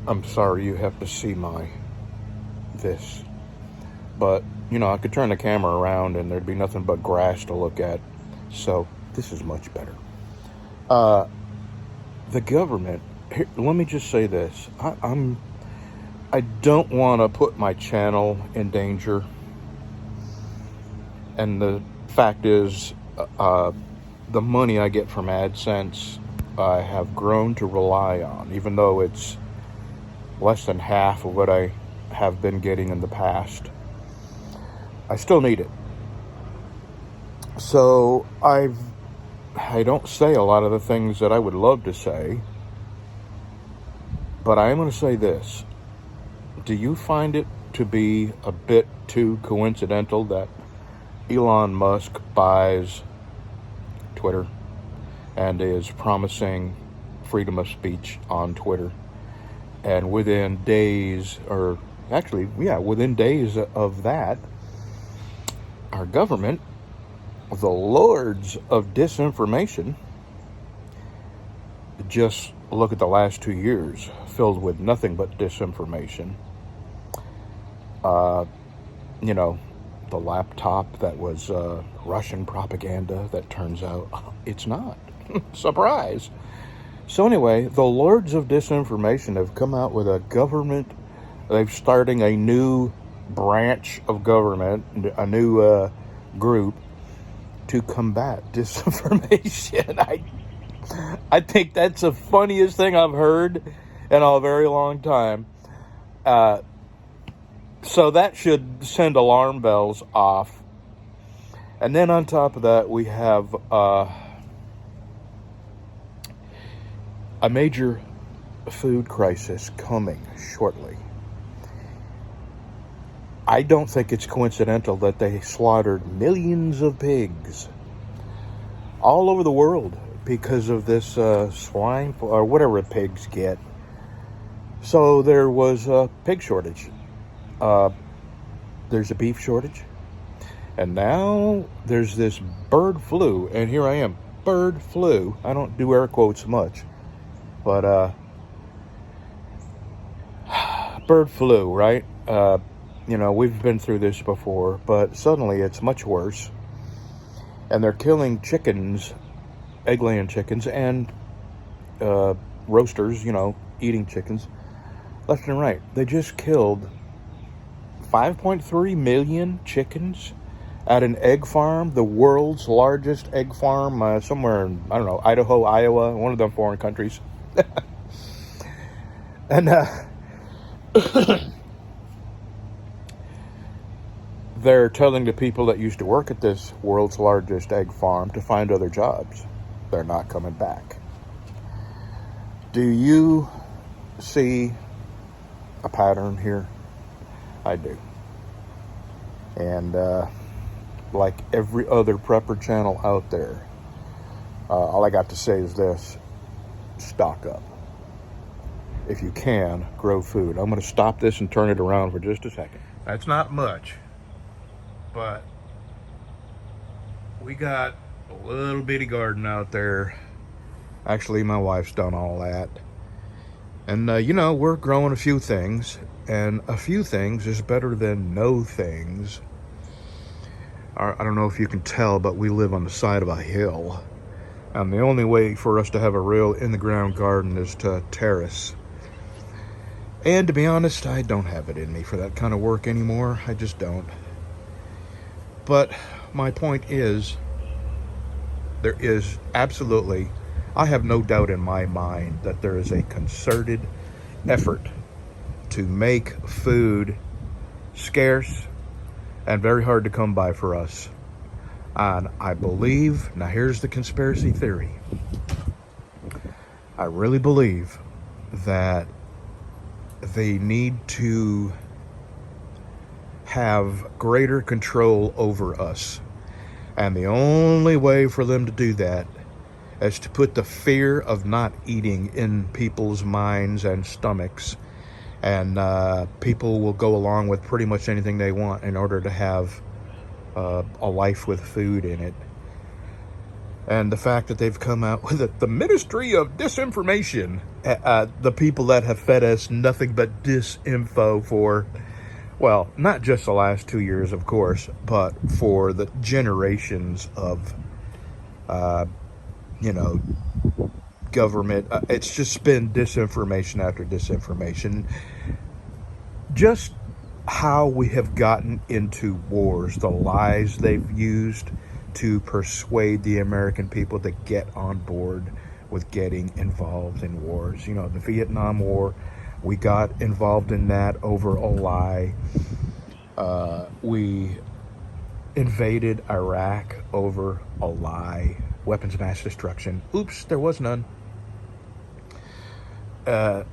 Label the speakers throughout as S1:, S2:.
S1: I'm sorry you have to see this. But, I could turn the camera around and there'd be nothing but grass to look at. So, this is much better. The government, here, let me just say this. I don't want to put my channel in danger. And the fact is, the money I get from AdSense, I have grown to rely on, even though it's less than half of what I have been getting in the past. I still need it. So I don't say a lot of the things that I would love to say, but I am going to say this. Do you find it to be a bit too coincidental that Elon Musk buys Twitter and is promising freedom of speech on Twitter, and within days, within days of that, our government, the lords of disinformation, just look at the last 2 years filled with nothing but disinformation. The laptop that was Russian propaganda that turns out it's not. Surprise. So anyway, the lords of disinformation have come out with a government. They're starting a new branch of government, a new group to combat disinformation. I think that's the funniest thing I've heard in a very long time. So that should send alarm bells off. And then on top of that, we have a major food crisis coming shortly. I don't think it's coincidental that they slaughtered millions of pigs all over the world because of this swine or whatever pigs get. So there was a pig shortage. There's a beef shortage. And now there's this bird flu. And here I am, bird flu. I don't do air quotes much. But bird flu, right? We've been through this before, but suddenly it's much worse. And they're killing chickens, egg-laying chickens, and roasters, eating chickens, left and right. They just killed 5.3 million chickens at an egg farm, the world's largest egg farm, somewhere in, I don't know, Idaho, Iowa, one of them foreign countries. And they're telling the people that used to work at this world's largest egg farm to find other jobs. They're not coming back. Do you see a pattern here? I do. And like every other prepper channel out there, all I got to say is this: stock up. If you can, grow food. I'm going to stop this and turn it around for just a second. That's not much, but we got a little bitty garden out there. Actually, my wife's done all that. And, we're growing a few things, and a few things is better than no things. I don't know if you can tell, but we live on the side of a hill. And the only way for us to have a real in-the-ground garden is to terrace. And to be honest, I don't have it in me for that kind of work anymore. I just don't. But my point is, there is absolutely, I have no doubt in my mind that there is a concerted effort to make food scarce and very hard to come by for us. And I believe, now here's the conspiracy theory. I really believe that they need to have greater control over us. And the only way for them to do that is to put the fear of not eating in people's minds and stomachs. And people will go along with pretty much anything they want in order to have a life with food in it. And the fact that they've come out with it, the Ministry of Disinformation, the people that have fed us nothing but disinfo for, well, not just the last 2 years, of course, but for the generations of, you know, government. It's just been disinformation after disinformation. Just how we have gotten into wars, the lies they've used to persuade the American people to get on board with getting involved in wars. You know, the Vietnam War, we got involved in that over a lie. We invaded Iraq over a lie. Weapons of mass destruction. Oops, there was none. And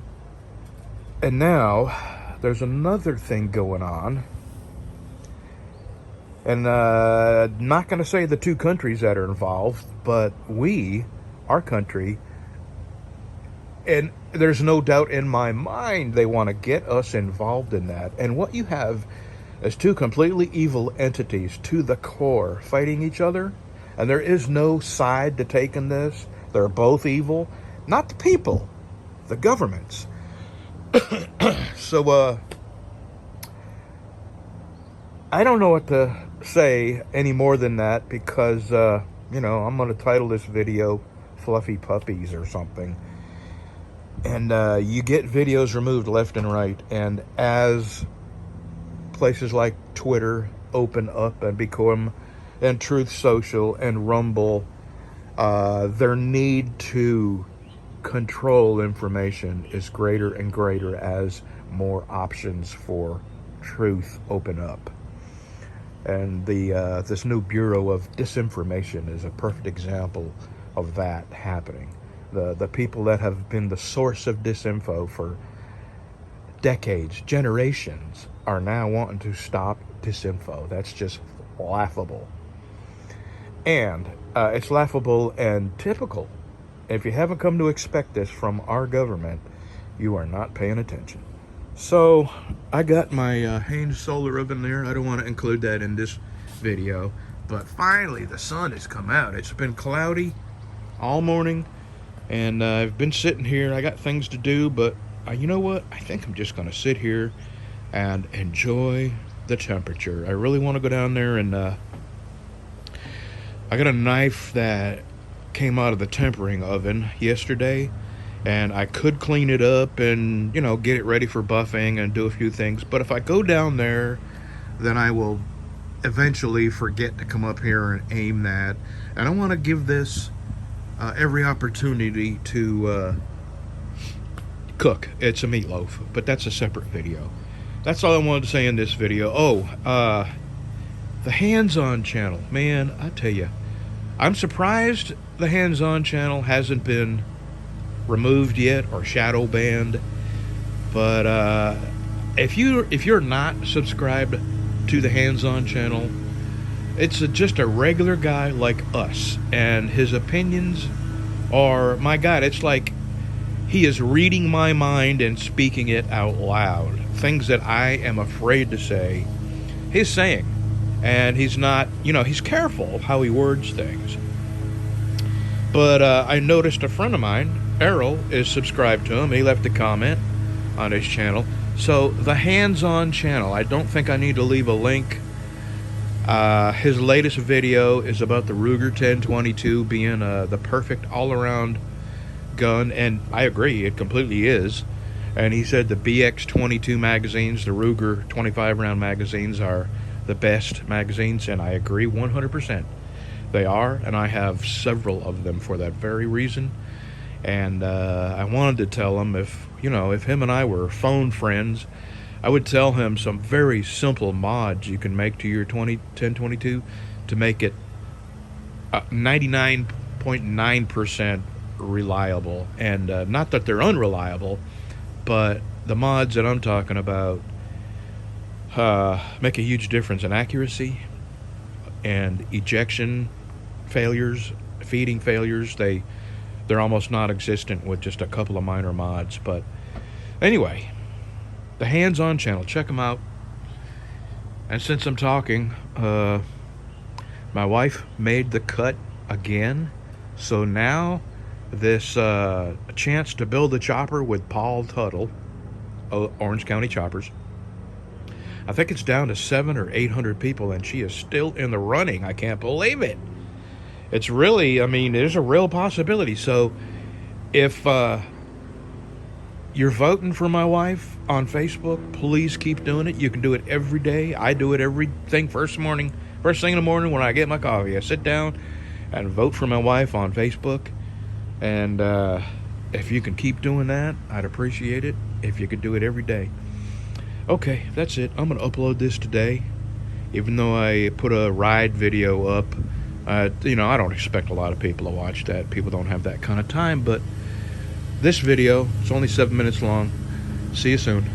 S1: now there's another thing going on. And not going to say the two countries that are involved, but our country, and there's no doubt in my mind they want to get us involved in that. And what you have is two completely evil entities to the core fighting each other. And there is no side to take in this. They're both evil. Not the people, the governments. So, I don't know what to say any more than that because, you know, I'm going to title this video Fluffy Puppies or something. And you get videos removed left and right. And as places like Twitter open up and become, and Truth Social and Rumble, their need to control information is greater and greater as more options for truth open up. And this new Bureau of Disinformation is a perfect example of that happening. The people that have been the source of disinfo for decades, generations, are now wanting to stop disinfo. That's just laughable. And it's laughable and typical. If you haven't come to expect this from our government, you are not paying attention. So, I got my Hanes solar oven there. I don't want to include that in this video. But finally, the sun has come out. It's been cloudy all morning. And I've been sitting here. I got things to do. But you know what? I think I'm just going to sit here and enjoy the temperature. I really want to go down there and... I got a knife that came out of the tempering oven yesterday. And I could clean it up and, you know, get it ready for buffing and do a few things. But if I go down there, then I will eventually forget to come up here and aim that. And I want to give this every opportunity to cook. It's a meatloaf, but that's a separate video. That's all I wanted to say in this video. Oh, the Hands-On channel. Man, I tell you, I'm surprised the Hands-On channel hasn't been removed yet or shadow banned. But if you're not subscribed to the Hands-On channel, it's just a regular guy like us, and his opinions are, my God, it's like he is reading my mind and speaking it out loud. Things that I am afraid to say, he's saying. And he's not, you know, he's careful how he words things. But I noticed a friend of mine, Errol, is subscribed to him. He left a comment on his channel. So, the Hands-On channel, I don't think I need to leave a link. His latest video is about the Ruger 1022 being the perfect all-around gun. And I agree, it completely is. And he said the BX-22 magazines, the Ruger 25-round magazines, are the best magazines. And I agree 100%. They are, and I have several of them for that very reason. And I wanted to tell him, if him and I were phone friends, I would tell him some very simple mods you can make to your 1022 to make it 99.9% reliable. And not that they're unreliable, but the mods that I'm talking about make a huge difference in accuracy and ejection failures, feeding failures. They're almost non-existent with just a couple of minor mods. But anyway, the Hands-On channel, check them out. And since I'm talking, my wife made the cut again. So now this chance to build a chopper with Paul Tuttle, Orange County Choppers. I think it's down to 700 or 800 people, and she is still in the running. I can't believe it. It's really, I mean, there's a real possibility. So if you're voting for my wife on Facebook, please keep doing it. You can do it every day. I do it first thing in the morning when I get my coffee. I sit down and vote for my wife on Facebook. And if you can keep doing that, I'd appreciate it if you could do it every day. Okay, that's it. I'm going to upload this today. Even though I put a ride video up, I don't expect a lot of people to watch that. People don't have that kind of time, but this video, it's only 7 minutes long. See you soon.